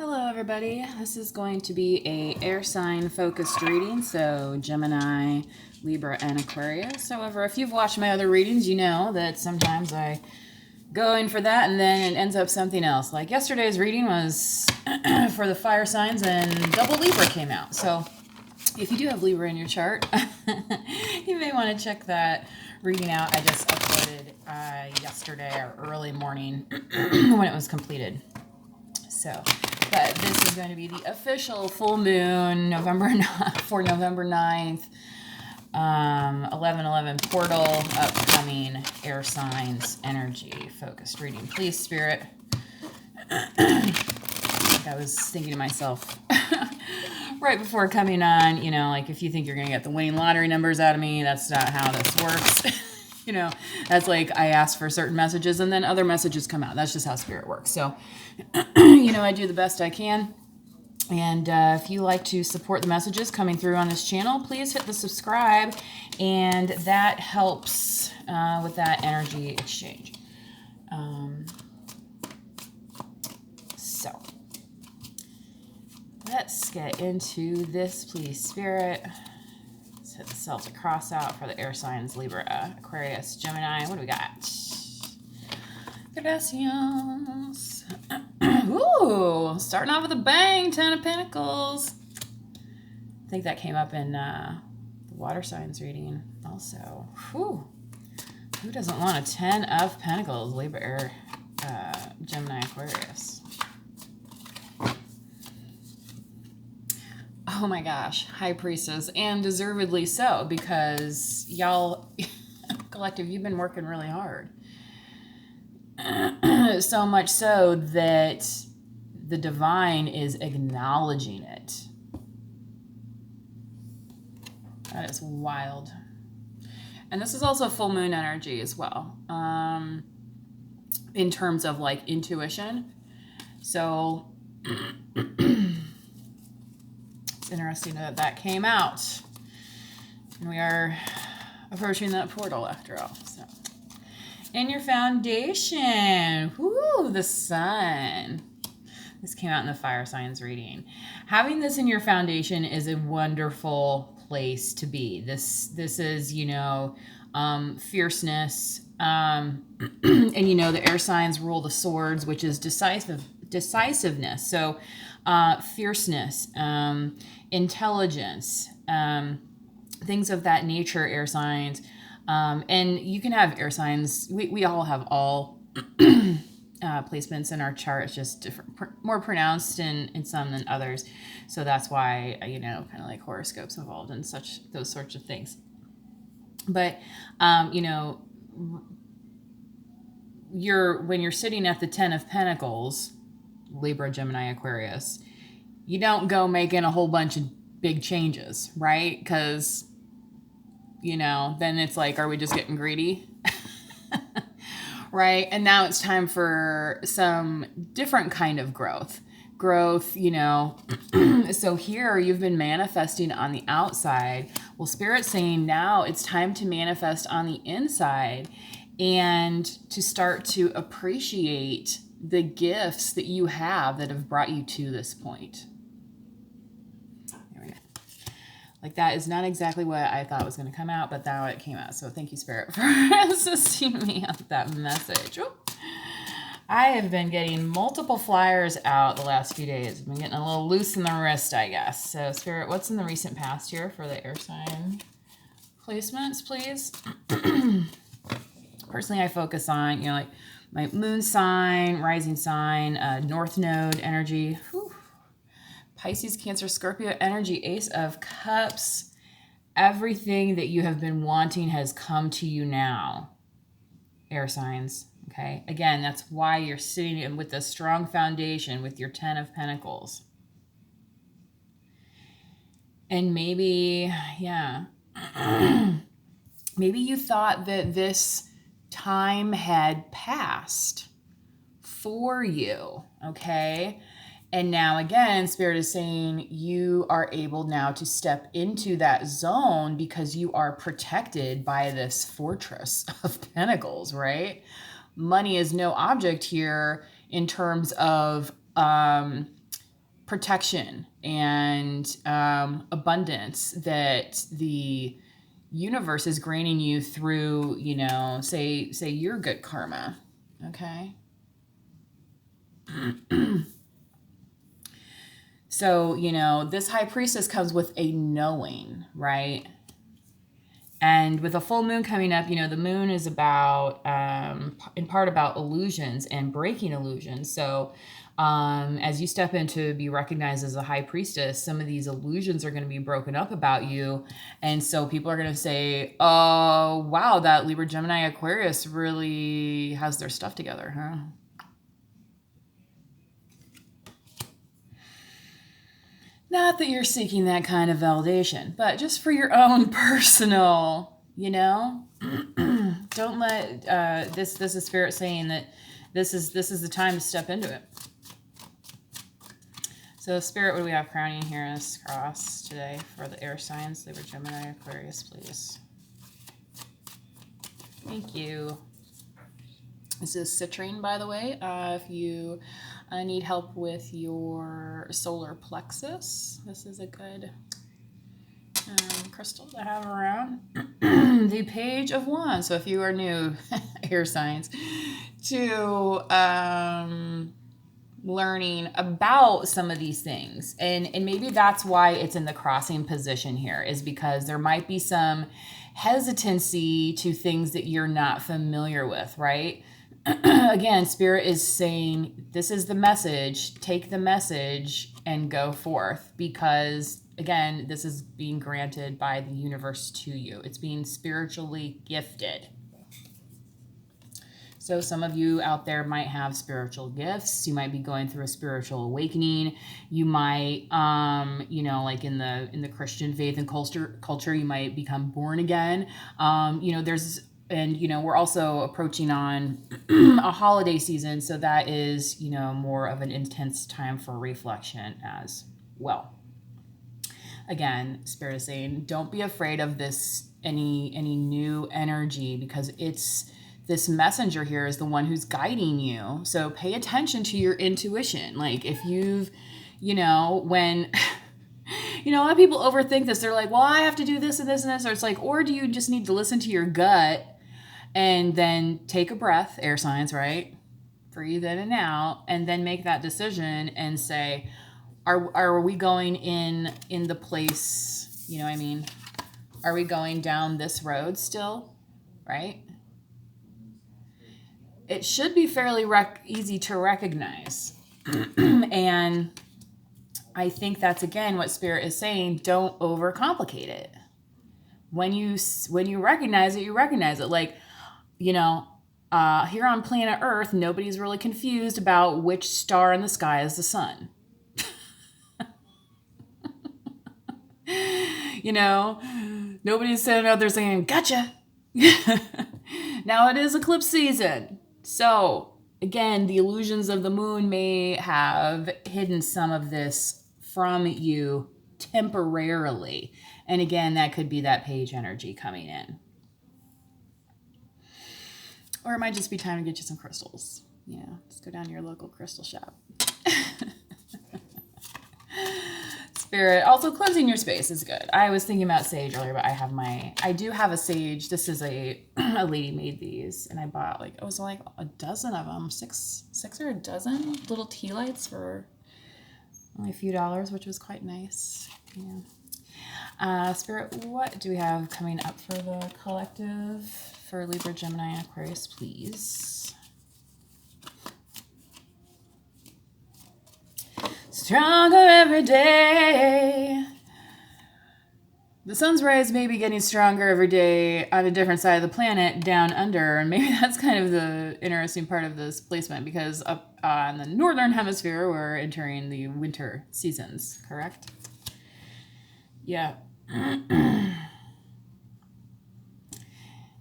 Hello everybody, this is going to be a air sign focused reading, so Gemini, Libra, and Aquarius. However, if you've watched my other readings, you know that sometimes I go in for that and then it ends up something else. Like yesterday's reading was for the fire signs and double Libra came out. So if you do have Libra in your chart, you may want to check that reading out. I just uploaded yesterday or early morning when it was completed. So, but this is going to be the official full moon for November 9th, 11/11 portal, upcoming air signs, energy focused reading. Please, Spirit. I was thinking to myself right before coming on, like if you think you're going to get the winning lottery numbers out of me, that's not how this works. That's like I ask for certain messages and then other messages come out. That's just how Spirit works. So, I do the best I can. And if you like to support the messages coming through on this channel, please hit the subscribe. And that helps with that energy exchange. So, let's get into this, please, Spirit. Let's hit the Celtic cross out for the air signs, Libra, Aquarius, Gemini. What do we got? Gracias. Ooh, starting off with a bang, 10 of Pentacles. I think that came up in the water signs reading also. Whew. Who doesn't want a 10 of Pentacles, Libra, air, Gemini, Aquarius? Oh my gosh, High Priestess, and deservedly so, because y'all, collective, you've been working really hard. So much so that the divine is acknowledging it. That is wild. And this is also full moon energy as well, in terms of like intuition. So interesting that that came out. And we are approaching that portal after all. So, in your foundation, whoo, the sun. This came out in the fire signs reading. Having this in your foundation is a wonderful place to be. This is, fierceness. And the air signs rule the swords, which is decisiveness. So, fierceness, intelligence, things of that nature, air signs. And you can have air signs. We all have all placements in our chart. It's just different, more pronounced in some than others. So that's why, kind of like horoscopes involved in those sorts of things. But, when you're sitting at the 10 of Pentacles, Libra, Gemini, Aquarius, you don't go making a whole bunch of big changes, right? Because, then it's like, are we just getting greedy? Right? And now it's time for some different kind of growth. So here you've been manifesting on the outside. Well, Spirit's saying now it's time to manifest on the inside and to start to appreciate the gifts that you have that have brought you to this point. There we go. Like that is not exactly what I thought was going to come out, but now it came out. So thank you, Spirit, for assisting me on that message. Ooh. I have been getting multiple flyers out the last few days. I've been getting a little loose in the wrist, I guess. So Spirit, what's in the recent past here for the air sign placements, please? Personally, I focus on, like my moon sign, rising sign, north node energy. Whew. Pisces, Cancer, Scorpio energy, Ace of Cups. Everything that you have been wanting has come to you now. Air signs, okay? Again, that's why you're sitting in with a strong foundation with your 10 of Pentacles. And maybe, maybe you thought that this time had passed for you, okay? And now again, Spirit is saying you are able now to step into that zone because you are protected by this fortress of Pentacles, right? Money is no object here in terms of protection and abundance that the universe is granting you through, you know, say your good karma. Okay. So, you know, this high priestess comes with a knowing, right? And with a full moon coming up, you know, the moon is about, in part about illusions and breaking illusions. So as you step in to be recognized as a high priestess, some of these illusions are going to be broken up about you. And so people are going to say, oh, wow, that Libra, Gemini, Aquarius really has their stuff together, huh? Not that you're seeking that kind of validation, but just for your own personal, you know, don't let this is Spirit saying that this is the time to step into it. So Spirit, what do we have crowning here in this cross today for the air signs? Libra, Gemini, Aquarius, please. Thank you. This is citrine, by the way. If you need help with your solar plexus, this is a good crystal to have around. The Page of Wands. So if you are new, air signs, to learning about some of these things. And maybe that's why it's in the crossing position here, is because there might be some hesitancy to things that you're not familiar with, right? Again, Spirit is saying, this is the message, take the message and go forth, because again, this is being granted by the universe to you. It's being spiritually gifted. So some of you out there might have spiritual gifts. You might be going through a spiritual awakening. You might, you know, like in the Christian faith and culture, you might become born again. You know, and, you know, we're also approaching on a holiday season. So that is, you know, more of an intense time for reflection as well. Again, Spirit is saying, don't be afraid of this, any new energy, because this messenger here is the one who's guiding you. So pay attention to your intuition. Like if you've, you know, when... You know, a lot of people overthink this. They're like, well, I have to do this and this and this. Or it's like, or do you just need to listen to your gut and then take a breath, air signs, right? Breathe in and out, and then make that decision and say, are we going in the place, you know what I mean? Are we going down this road still, right? It should be fairly easy to recognize. And I think that's, again, what Spirit is saying. Don't overcomplicate it. When you recognize it, you recognize it. Like, you know, here on planet Earth, nobody's really confused about which star in the sky is the sun. You know, nobody's sitting out there saying, gotcha. Now it is eclipse season. So again, the illusions of the moon may have hidden some of this from you temporarily. And again, that could be that page energy coming in. Or it might just be time to get you some crystals. You know, just go down to your local crystal shop. Spirit, also cleansing your space is good. I was thinking about sage earlier, but I do have a sage. This is a lady made these, and I bought like, it was like a dozen of them, six or a dozen little tea lights for only a few dollars, which was quite nice. Yeah. Spirit, what do we have coming up for the collective for Libra, Gemini, Aquarius, please? Stronger every day. The sun's rays may be getting stronger every day on a different side of the planet down under. And maybe that's kind of the interesting part of this placement, because up on the northern hemisphere, we're entering the winter seasons, correct? Yeah.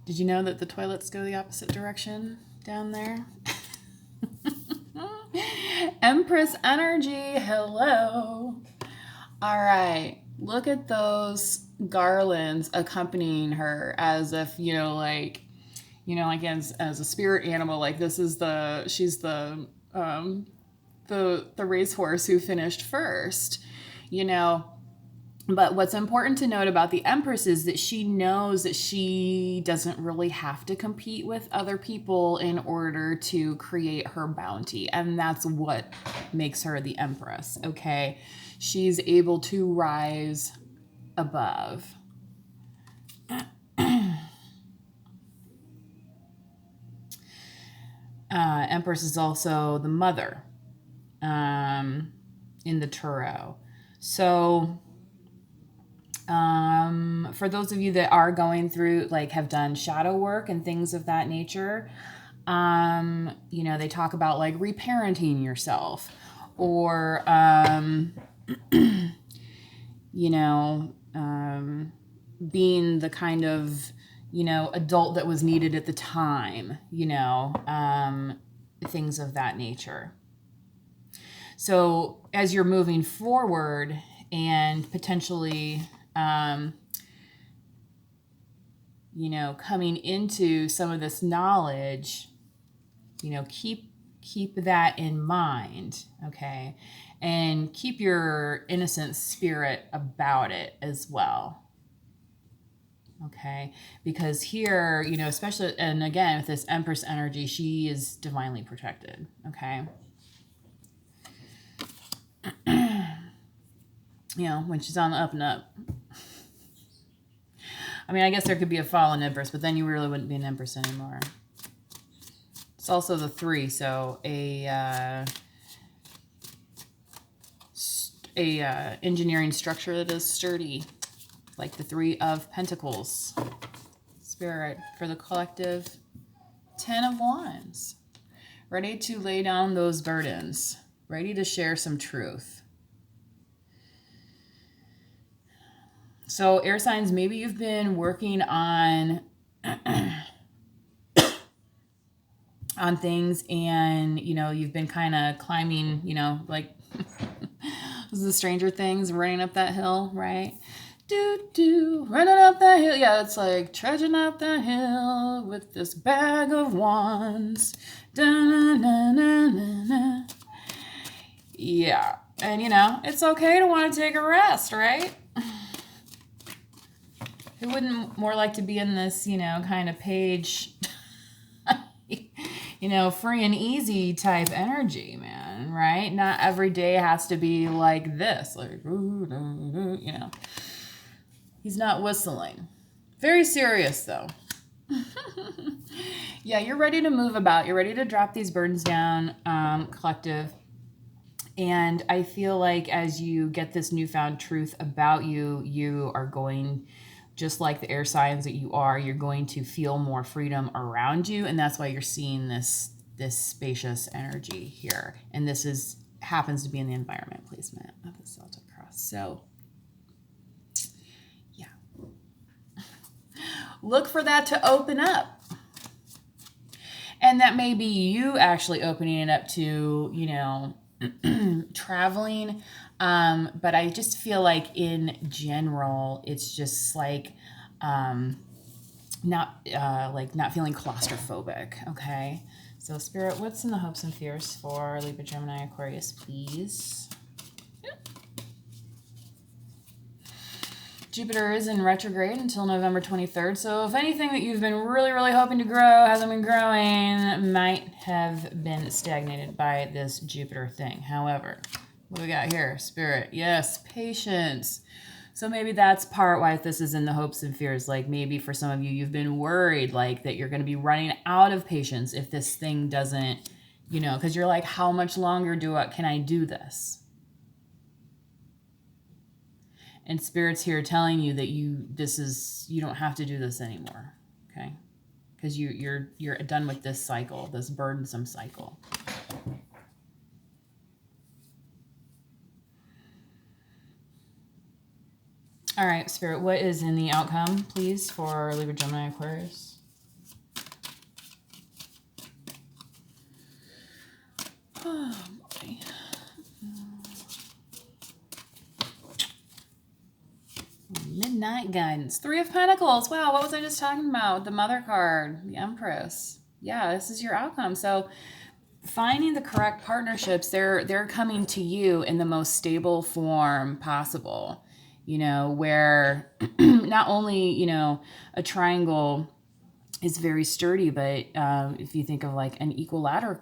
Did you know that the toilets go the opposite direction down there? Empress energy, hello. All right, look at those garlands accompanying her, as if, like as a spirit animal. Like she's the the racehorse who finished first, you know. But what's important to note about the Empress is that she knows that she doesn't really have to compete with other people in order to create her bounty. And that's what makes her the Empress, okay? She's able to rise above. Empress is also the mother in the Tarot. So for those of you that are going through, like, have done shadow work and things of that nature, you know, they talk about like reparenting yourself, or you know, being the kind of, you know, adult that was needed at the time, you know, things of that nature. So as you're moving forward and potentially, you know, coming into some of this knowledge, you know, keep that in mind, okay? And keep your innocent spirit about it as well. Okay, because here, you know, especially, and again, with this Empress energy, she is divinely protected, okay? You know, when she's on the up and up. I mean, I guess there could be a fallen Empress, but then you really wouldn't be an Empress anymore. It's also the 3, so a engineering structure that is sturdy, like the 3 of Pentacles. Spirit, for the collective, 10 of Wands. Ready to lay down those burdens. Ready to share some truth. So air signs, maybe you've been working on on things, and, you know, you've been kind of climbing, you know, like this is the Stranger Things, running up that hill, right? Running up that hill. Yeah, it's like trudging up that hill with this bag of wands. Da-na-na-na-na-na. Yeah, and, you know, it's okay to want to take a rest, right? Who wouldn't more like to be in this, you know, kind of page, you know, free and easy type energy, man, right? Not every day has to be like this, like, you know. He's not whistling. Very serious, though. Yeah, you're ready to move about. You're ready to drop these burdens down, collective. And I feel like as you get this newfound truth about you, you are going, just like the air signs that you are, you're going to feel more freedom around you. And that's why you're seeing this spacious energy here. And this happens to be in the environment placement of the Celtic cross. So yeah, look for that to open up. And that may be you actually opening it up to, you know, traveling. But I just feel like in general, it's just like, not feeling claustrophobic. Okay. So Spirit, what's in the hopes and fears for Libra, Gemini, Aquarius, please? Jupiter is in retrograde until November 23rd. So if anything that you've been really, really hoping to grow hasn't been growing, might have been stagnated by this Jupiter thing. However, what do we got here? Spirit, yes, patience. So maybe that's part why this is in the hopes and fears. Like maybe for some of you, you've been worried like that you're going to be running out of patience if this thing doesn't, you know, because you're like, how much longer can I do this? And Spirit's here telling you that you don't have to do this anymore, okay? Because you're done with this cycle, this burdensome cycle. All right, Spirit, what is in the outcome, please, for Libra, Gemini, Aquarius? Oh, boy. Midnight guidance. 3 of Pentacles. Wow, what was I just talking about? The Mother card, the Empress. Yeah, this is your outcome. So finding the correct partnerships, they're coming to you in the most stable form possible, you know, where not only, you know, a triangle is very sturdy, but if you think of like an equilateral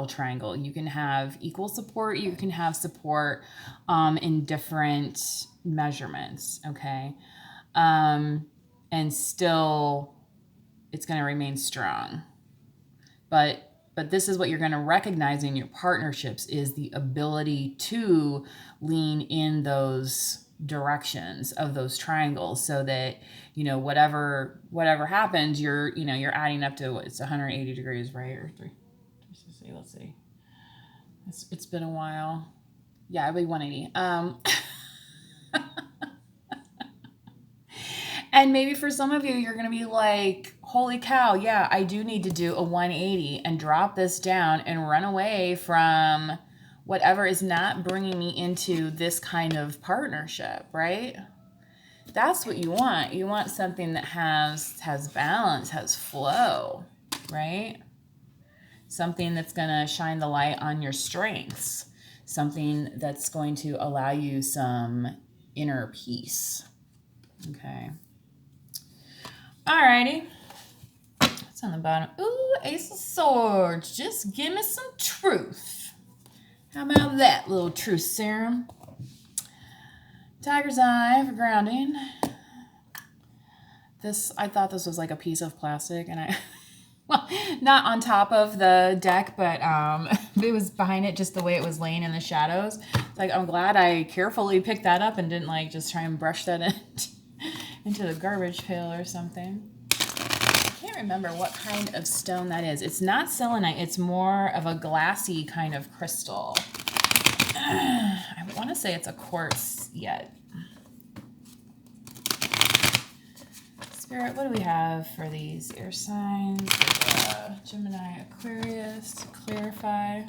triangle, you can have equal support, you can have support in different measurements, okay? And still it's going to remain strong. But this is what you're going to recognize in your partnerships is the ability to lean in those directions of those triangles so that, you know, whatever happens, you're adding up to it's 180 degrees, right? Or let's see. It's been a while. Yeah, it'll be 180. And maybe for some of you, you're going to be like, holy cow, yeah, I do need to do a 180 and drop this down and run away from whatever is not bringing me into this kind of partnership, right? That's what you want. You want something that has balance, has flow, right? Something that's going to shine the light on your strengths. Something that's going to allow you some inner peace. Okay. Alrighty. It's on the bottom. Ooh, Ace of Swords. Just give me some truth. How about that little truth serum? Tiger's Eye for grounding. I thought this was like a piece of plastic, and well, not on top of the deck, but it was behind it just the way it was laying in the shadows. It's like, I'm glad I carefully picked that up and didn't like just try and brush that into the garbage pail or something. I can't remember what kind of stone that is. It's not selenite. It's more of a glassy kind of crystal. I want to say it's a quartz yet. Spirit, what do we have for these air signs? Gemini, Aquarius, to clarify.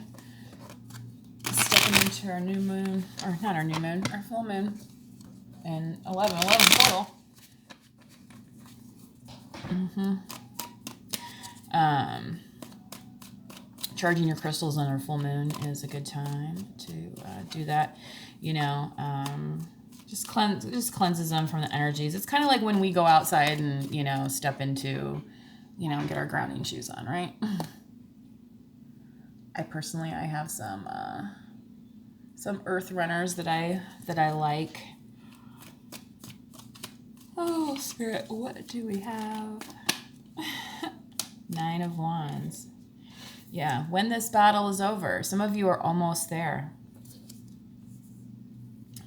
Stepping into our new moon, or not our new moon, our full moon. And 11 total. Charging your crystals on our full moon is a good time to do that. You know, just cleanses them from the energies. It's kind of like when we go outside and, you know, step into, you know, get our grounding shoes on, right? I have some earth runners that I like. Oh, Spirit, what do we have? 9 of Wands. Yeah, when this battle is over, some of you are almost there.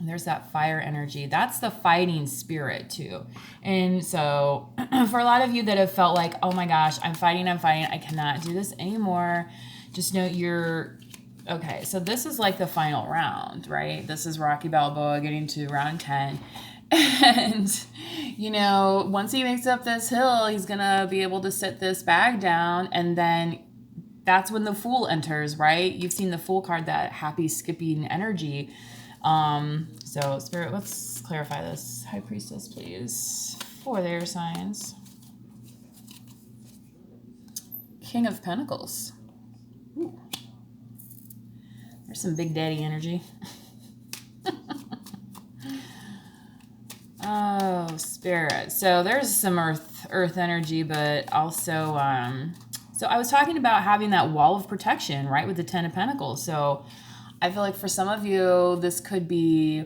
There's that fire energy. That's the fighting spirit too. And so for a lot of you that have felt like, oh my gosh, I'm fighting, I cannot do this anymore. Just know okay. So this is like the final round, right? This is Rocky Balboa getting to round 10. And, you know, once he makes up this hill, he's going to be able to sit this bag down. And then that's when the Fool enters, right? You've seen the Fool card, that happy skipping energy. So Spirit, let's clarify this. High Priestess, please, for their signs. King of Pentacles. Ooh. There's some Big Daddy energy. Oh, Spirit. So there's some earth energy, but also, so I was talking about having that wall of protection, right, with the 10 of Pentacles. So I feel like for some of you, this could be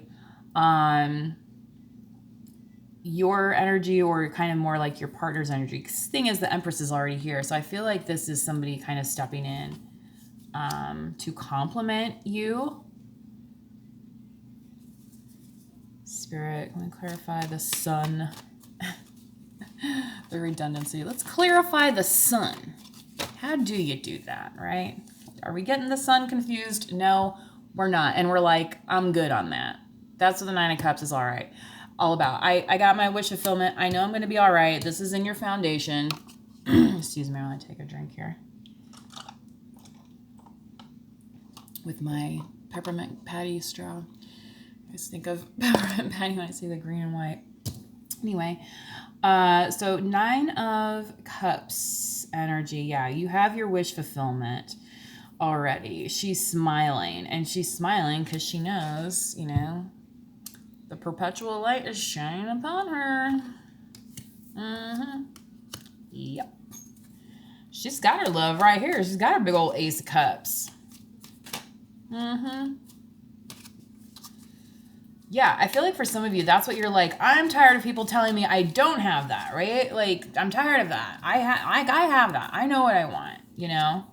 your energy, or kind of more like your partner's energy. Because the thing is, the Empress is already here. So I feel like this is somebody kind of stepping in to complement you. Spirit, can we clarify the sun? The redundancy. Let's clarify the sun. How do you do that, right? Are we getting the sun confused? No, we're not. And we're like, I'm good on that. That's what the 9 of Cups is all about. I got my wish fulfillment. I know I'm going to be all right. This is in your foundation. Excuse me, I want to take a drink here. With my peppermint patty straw. I just think of peppermint patty when I see the green and white. Anyway, So 9 of Cups energy. Yeah, you have your wish fulfillment already. She's smiling, and she's smiling because she knows, you know, the perpetual light is shining upon her. Yep. She's got her love right here. She's got her big old Ace of Cups. Yeah, I feel like for some of you, that's what you're like, I'm tired of people telling me I don't have that, right? Like, I'm tired of that. I have that. I know what I want, you know?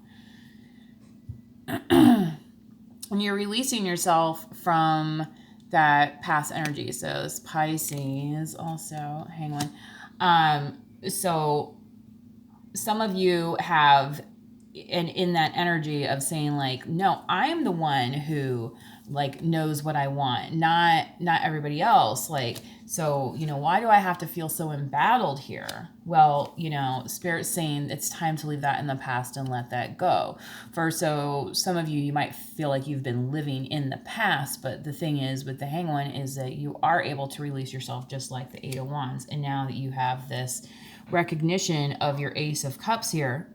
When you're releasing yourself from that past energy. So it's Pisces also, hang on. So some of you have, and in that energy of saying like, no, I'm the one who like knows what I want, not everybody else. Like, so, you know, why do I have to feel so embattled here? Well, you know, Spirit's saying it's time to leave that in the past and let that go. So some of you, you might feel like you've been living in the past, but the thing is with the Hanged One is that you are able to release yourself just like the Eight of Wands. And now that you have this recognition of your Ace of Cups here,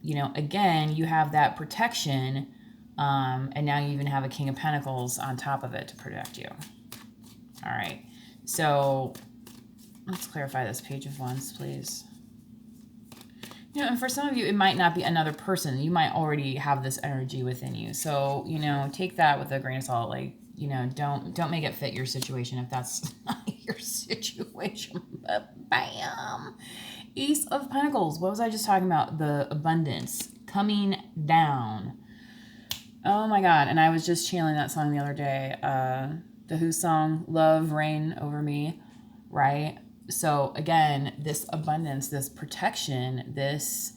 you know, again, you have that protection, and now you even have a King of Pentacles on top of it to protect you. All right, so let's clarify this Page of Wands, please. You know, and for some of you, it might not be another person. You might already have this energy within you. So, you know, take that with a grain of salt. Like, you know, don't make it fit your situation if that's not your situation. But bam! Ace of Pentacles. What was I just talking about? The abundance coming down. Oh my God. And I was just channeling that song the other day. The Who song, Love Reign Over Me, right? So again, this abundance, this protection, this,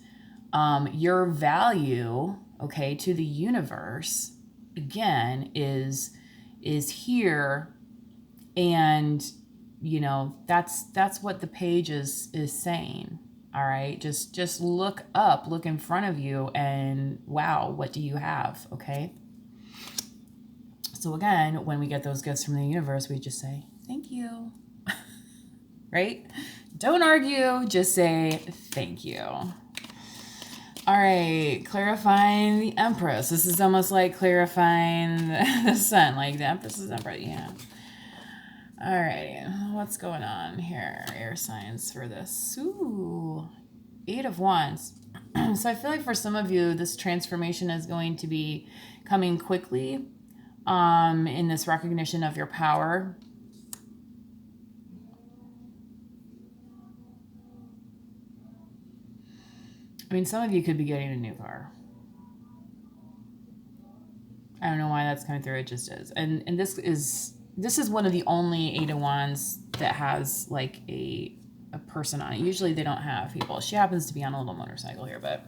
your value, okay, to the universe, again, is here. And, you know, that's what the page is saying. All right. Just look up, look in front of you, and wow, what do you have? Okay. So again, when we get those gifts from the universe, we just say, thank you. Right? Don't argue, just say thank you. All right, clarifying the Empress. This is almost like clarifying the Sun, like the Empress is Empress, yeah. All right, what's going on here? Air signs for this. Ooh, Eight of Wands. So I feel like for some of you, this transformation is going to be coming quickly in this recognition of your power. I mean, some of you could be getting a new car. I don't know why that's coming through. It just is. And this is one of the only Eight of Wands that has like a person on it. Usually they don't have people. She happens to be on a little motorcycle here, but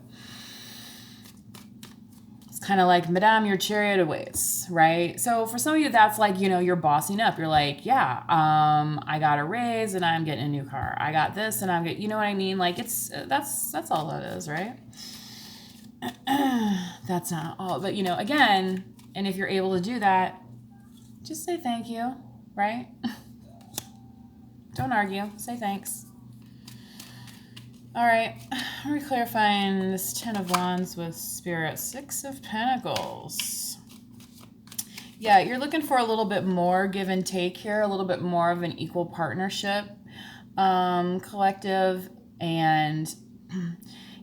it's kind of like, Madame, your chariot awaits, right? So for some of you, that's like, you know, you're bossing up. You're like, yeah, I got a raise and I'm getting a new car. I got this and I'm getting, you know what I mean? Like that's all that is, right? That's not all, but you know, again, and if you're able to do that, just say thank you, right? Don't argue, say thanks. All right, we're clarifying this Ten of Wands with Spirit. Six of Pentacles. Yeah, you're looking for a little bit more give and take here, a little bit more of an equal partnership, collective, and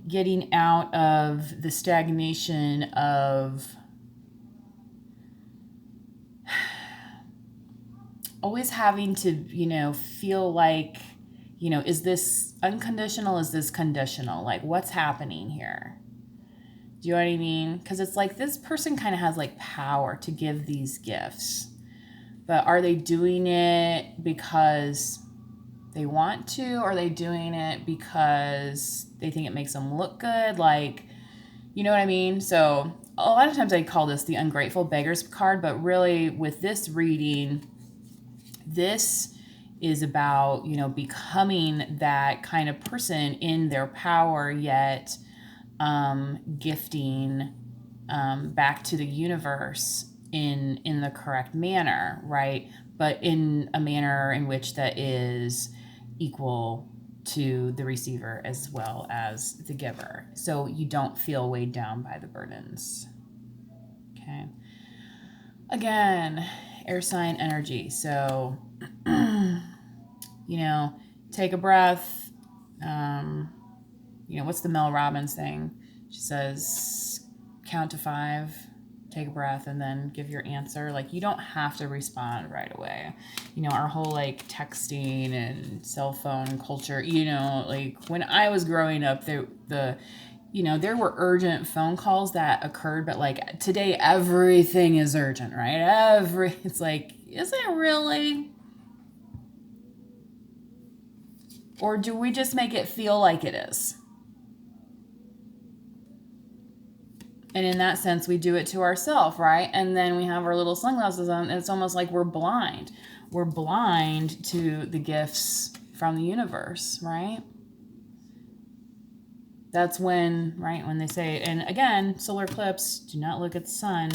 getting out of the stagnation of always having to, you know, feel like, you know, is this unconditional? Is this conditional? Like, what's happening here? Do you know what I mean? Because it's like this person kind of has like power to give these gifts. But are they doing it because they want to? Or are they doing it because they think it makes them look good? Like, you know what I mean? So a lot of times I call this the ungrateful beggar's card. But really with this reading, this is about, you know, becoming that kind of person in their power, yet gifting back to the universe in the correct manner, right? but in a manner in which that is equal to the receiver as well as the giver. So you don't feel weighed down by the burdens. Okay. Again, air sign energy. So, you know, take a breath. You know, what's the Mel Robbins thing? She says, count to 5, take a breath, and then give your answer. Like, you don't have to respond right away. You know, our whole like texting and cell phone culture, you know, like when I was growing up, you know, there were urgent phone calls that occurred, but like today, everything is urgent, right? It's like, is it really? Or do we just make it feel like it is? And in that sense, we do it to ourselves, right? And then we have our little sunglasses on, and it's almost like we're blind. We're blind to the gifts from the universe, right? That's when, right, when they say, and again, solar eclipse, do not look at the sun.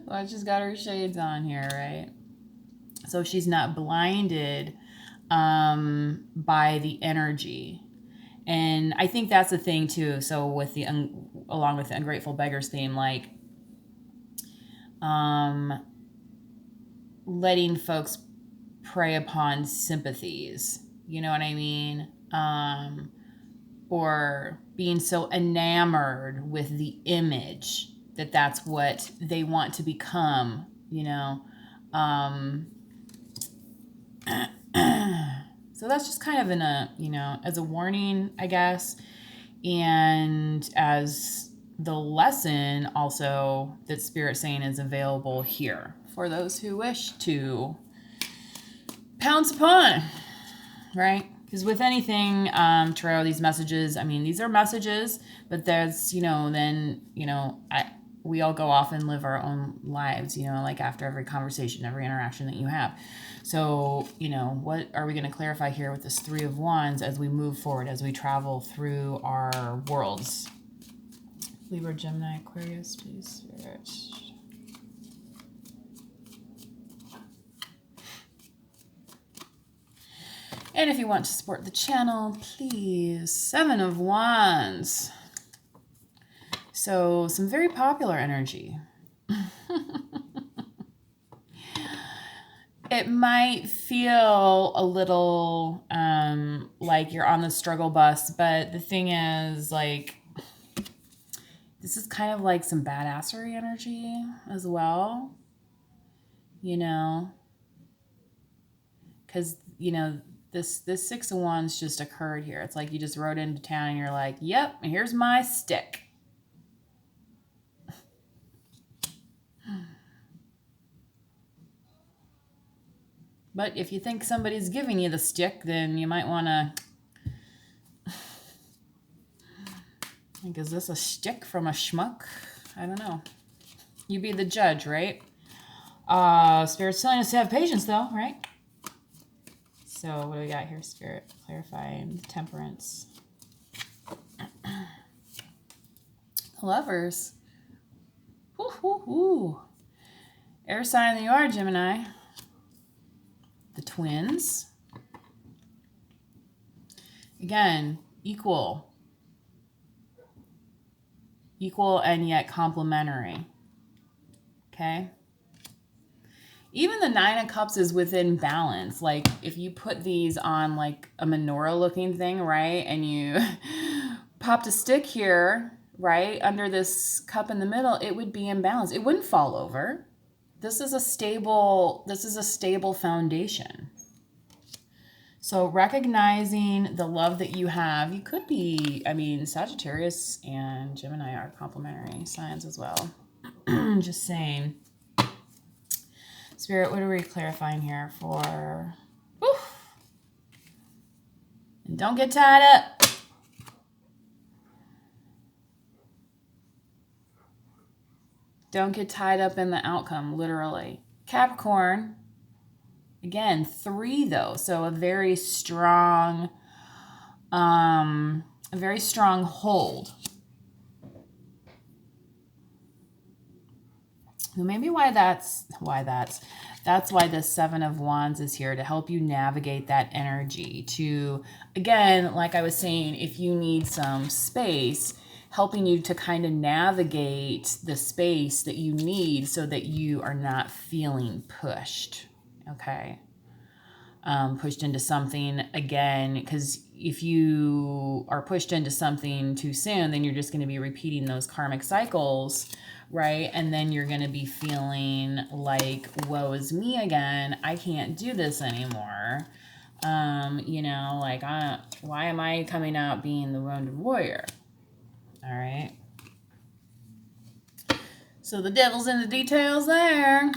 Well, she's got her shades on here, right? So she's not blinded by the energy. And I think that's the thing too. So with the along with the ungrateful beggars theme, like letting folks prey upon sympathies, you know what I mean? Or being so enamored with the image that that's what they want to become, you know. So that's just kind of in a, you know, as a warning, I guess, and as the lesson also that Spirit's saying is available here for those who wish to pounce upon, right? Because with anything, tarot, these messages, I mean, these are messages, but there's, you know, then, you know, we all go off and live our own lives, you know, like after every conversation, every interaction that you have. So, you know, what are we going to clarify here with this 3 of Wands as we move forward, as we travel through our worlds? Libra, Gemini, Aquarius, please, Spirit. And if you want to support the channel, please, 7 of Wands. So some very popular energy. It might feel a little like you're on the struggle bus, but the thing is, like, this is kind of like some badassery energy as well, you know, because, you know, this 6 of Wands just occurred here. It's like you just rode into town and you're like, yep, here's my stick. But if you think somebody's giving you the stick, then you might want to... Like, is this a stick from a schmuck? I don't know. You be the judge, right? Spirit's telling us to have patience, though, right? So what do we got here, Spirit? Clarifying temperance. Lovers. Woo, woo, woo. Air sign that you are, Gemini. The twins. Again, equal. Equal and yet complementary. Okay? Even the 9 of Cups is within balance. Like, if you put these on like a menorah looking thing, right? And you popped a stick here, right? Under this cup in the middle, it would be in balance. It wouldn't fall over. This is a stable foundation. So recognizing the love that you have, you could be, I mean, Sagittarius and Gemini are complementary signs as well. Just saying. Spirit, what are we clarifying here for? Whew. And don't get tied up. Don't get tied up in the outcome, literally. Capricorn, again, 3 though, so a very strong hold. Well, maybe that's why this Seven of Wands is here, to help you navigate that energy. To, again, like I was saying, if you need some space, helping you to kind of navigate the space that you need so that you are not feeling pushed. Okay. Pushed into something again, because if you are pushed into something too soon, then you're just going to be repeating those karmic cycles, right? And then you're going to be feeling like, woe is me again. I can't do this anymore. You know, like, why am I coming out being the wounded warrior? All right. So the devil's in the details there.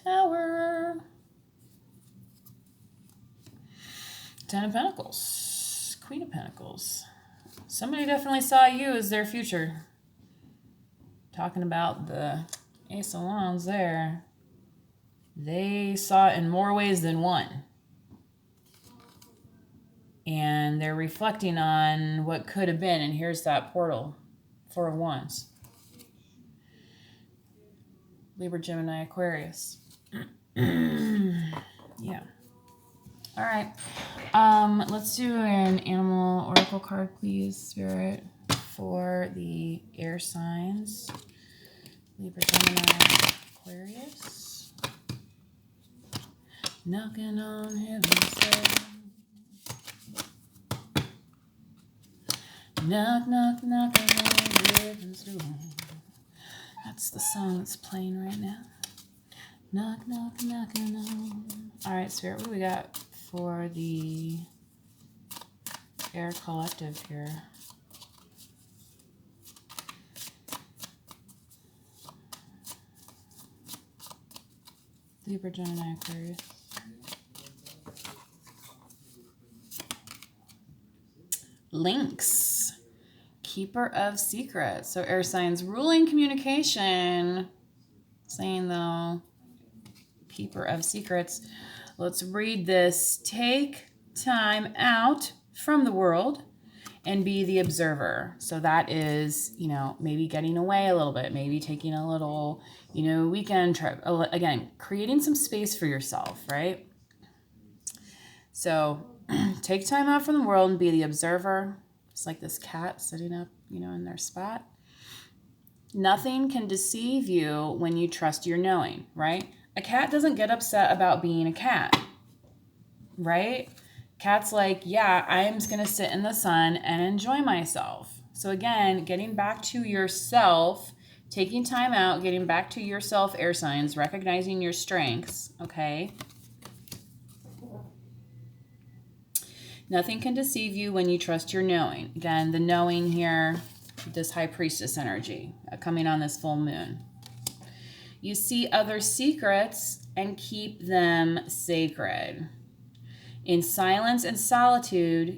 Tower. 10 of Pentacles. Queen of Pentacles. Somebody definitely saw you as their future. Talking about the Ace of Wands there. They saw it in more ways than one. And they're reflecting on what could have been. And here's that portal. Four of Wands. Libra, Gemini, Aquarius. Yeah. All right. Let's do an animal oracle card, please, Spirit, for the air signs. Libra, Gemini, Aquarius. Knocking on heaven's door. Knock, knock, knocking on heaven's door. That's the song that's playing right now. Knock, knock, knocking on. All right, Spirit, what do we got for the air collective here? Libra, Gemini, Aquarius. Lynx, keeper of secrets. So air signs, ruling communication. Saying though, keeper of secrets. Let's read this. Take time out from the world and be the observer. So that is, you know, maybe getting away a little bit, maybe taking a little, you know, weekend trip. Again, creating some space for yourself, right? So take time out from the world and be the observer. It's like this cat sitting up, you know, in their spot. Nothing can deceive you when you trust your knowing, right? A cat doesn't get upset about being a cat, right? Cat's like, yeah, I'm just going to sit in the sun and enjoy myself. So again, getting back to yourself, taking time out, getting back to yourself, air signs, recognizing your strengths, okay? Nothing can deceive you when you trust your knowing. Again, the knowing here, this high priestess energy coming on this full moon. You see other secrets and keep them sacred. In silence and solitude,